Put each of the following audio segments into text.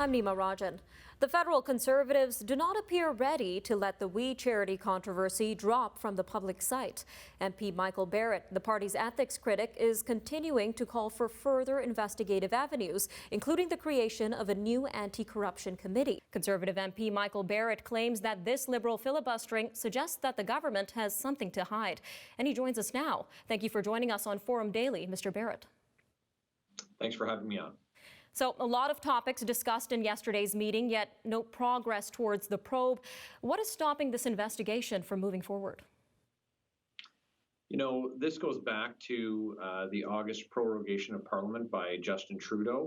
I'm Nima Rajan. The federal Conservatives do not appear ready to let the We Charity controversy drop from the public sight. MP Michael Barrett, the party's ethics critic, is continuing to call for further investigative avenues, including the creation of a new anti-corruption committee. Conservative MP Michael Barrett claims that this Liberal filibustering suggests that the government has something to hide. And he joins us now. Thank you for joining us on Forum Daily, Mr. Barrett. Thanks for having me on. So a lot of topics discussed in yesterday's meeting, yet no progress towards the probe. What is stopping this investigation from moving forward? You know, this goes back to the August prorogation of Parliament by Justin Trudeau.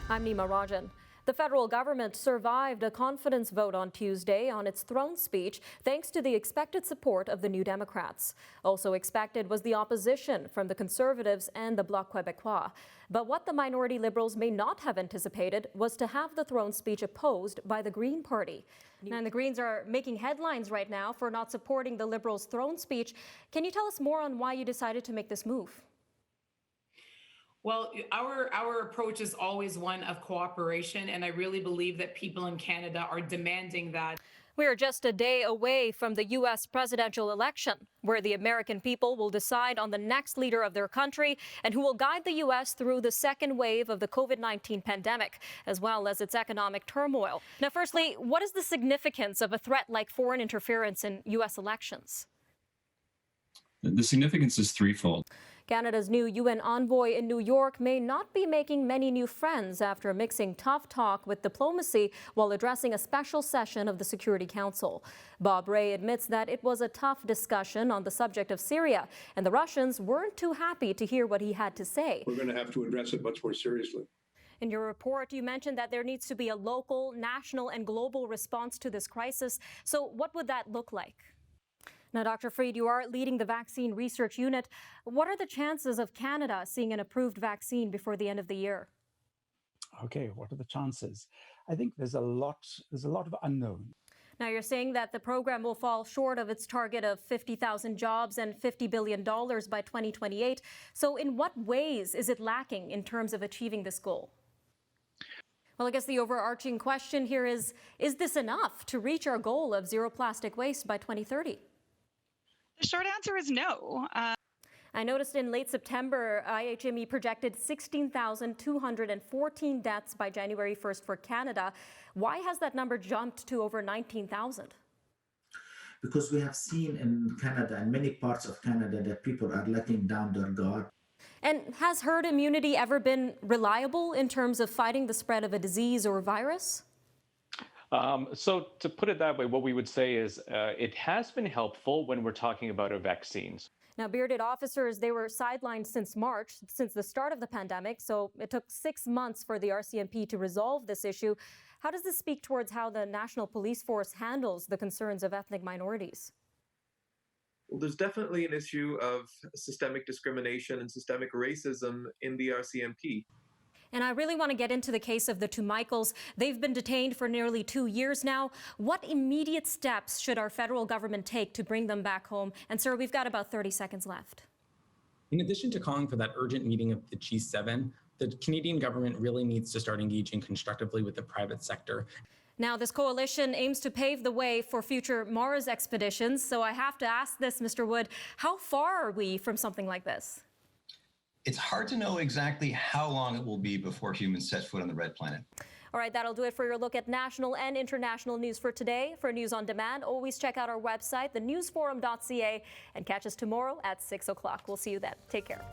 I'm Nima Rajan. The federal government survived a confidence vote on Tuesday on its throne speech thanks to the expected support of the New Democrats. Also expected was the opposition from the Conservatives and the Bloc Québécois. But what the minority Liberals may not have anticipated was to have the throne speech opposed by the Green Party. And the Greens are making headlines right now for not supporting the Liberals' throne speech. Can you tell us more on why you decided to make this move? Well, our approach is always one of cooperation, and I really believe that people in Canada are demanding that. We are just a day away from the U.S. presidential election, where the American people will decide on the next leader of their country and who will guide the U.S. through the second wave of the COVID-19 pandemic, as well as its economic turmoil. Now, firstly, what is the significance of a threat like foreign interference in U.S. elections? The significance is threefold. Canada's new UN envoy in New York may not be making many new friends after mixing tough talk with diplomacy while addressing a special session of the Security Council. Bob Rae admits that it was a tough discussion on the subject of Syria, and the Russians weren't too happy to hear what he had to say. We're going to have to address it much more seriously. In your report, you mentioned that there needs to be a local, national, and global response to this crisis. So what would that look like? Now, Dr. Freed, you are leading the Vaccine Research Unit. What are the chances of Canada seeing an approved vaccine before the end of the year? Okay, what are the chances? I think there's a lot of unknown. Now, you're saying that the program will fall short of its target of 50,000 jobs and $50 billion by 2028. So in what ways is it lacking in terms of achieving this goal? Well, I guess the overarching question here is this enough to reach our goal of zero plastic waste by 2030? The short answer is no. I noticed in late September, IHME projected 16,214 deaths by January 1st for Canada. Why has that number jumped to over 19,000? Because we have seen in Canada, in many parts of Canada, that people are letting down their guard. And has herd immunity ever been reliable in terms of fighting the spread of a disease or virus? So to put it that way, what we would say is it has been helpful when we're talking about our vaccines. Now, bearded officers, they were sidelined since March, since the start of the pandemic. So it took 6 months for the RCMP to resolve this issue. How does this speak towards how the National Police Force handles the concerns of ethnic minorities? Well, there's definitely an issue of systemic discrimination and systemic racism in the RCMP. And I really want to get into the case of the two Michaels. They've been detained for nearly 2 years now. What immediate steps should our federal government take to bring them back home? And sir, we've got about 30 seconds left. In addition to calling for that urgent meeting of the G7, the Canadian government really needs to start engaging constructively with the private sector. Now, this coalition aims to pave the way for future Mars expeditions. So I have to ask this, Mr. Wood, how far are we from something like this? It's hard to know exactly how long it will be before humans set foot on the red planet. All right, that'll do it for your look at national and international news for today. For news on demand, always check out our website, thenewsforum.ca, and catch us tomorrow at 6 o'clock. We'll see you then. Take care.